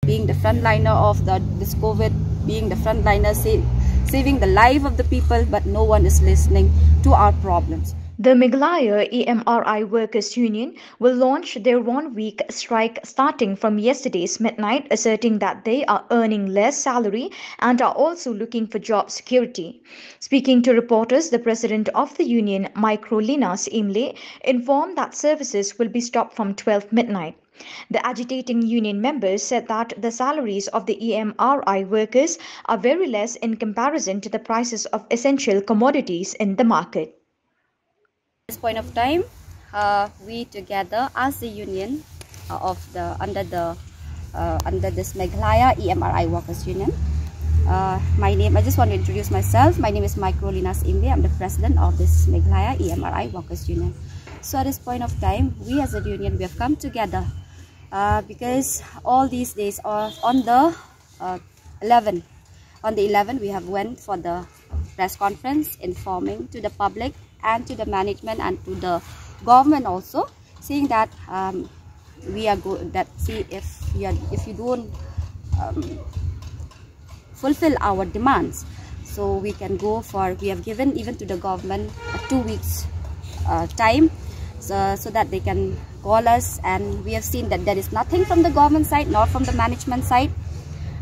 being the frontliner of this COVID, being the frontliner, saving the life of the people, but no one is listening to our problems. The Meghalaya EMRI Workers Union will launch their one-week strike starting from yesterday's midnight, asserting that they are earning less salary and are also looking for job security. Speaking to reporters, the president of the union, Meghalaya EMRI, informed that services will be stopped from 12 midnight. The agitating union members said that the salaries of the EMRI workers are very less in comparison to the prices of essential commodities in the market. At this point of time, we together as the union under this Meghalaya EMRI Workers Union. I just want to introduce myself. My name is Meghalaya ASHA. I'm the president of this Meghalaya EMRI Workers Union. So at this point of time, we as a union, we have come together because all these days on the 11th, we have went for the press conference informing to the public and to the management and to the government also, saying that we are if you don't fulfill our demands, so we can go for, we have given even to the government 2 weeks time, so that they can call us, and we have seen that there is nothing from the government side nor from the management side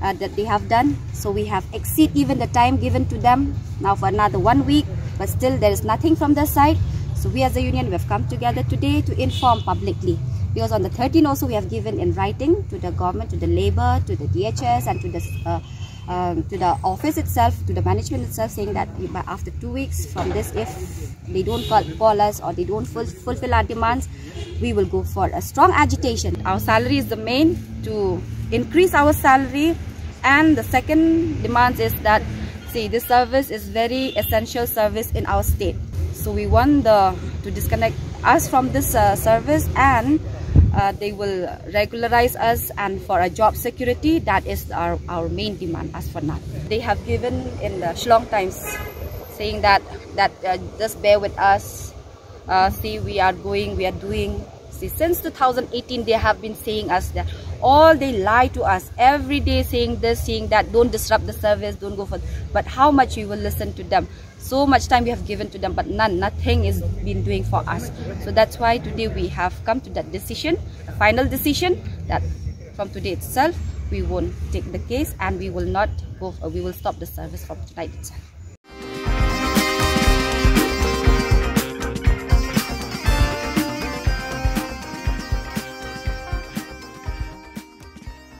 that they have done. So we have exceeded even the time given to them now for another 1 week, but still there is nothing from their side. So we as a union, we have come together today to inform publicly, because on the 13th also we have given in writing to the government, to the labor, to the DHS and to the office itself, to the management itself, saying that after 2 weeks from this, if they don't call us or they don't fulfill our demands, we will go for a strong agitation. Our salary is the main, to increase our salary, and the second demand is that, see, this service is very essential service in our state. So we want to disconnect us from this service, and they will regularize us, and for a job security, that is our main demand as for now. They have given in the Shillong Times saying that just bear with us, see, we are doing. See, since 2018 they have been saying us that they lie to us every day, saying this, saying that, don't disrupt the service, don't go for, but how much we will listen to them? So much time we have given to them, but nothing is been doing for us. So that's why today we have come to that decision, the final decision, that from today itself we won't take the case, and we will not go, we will stop the service from tonight itself.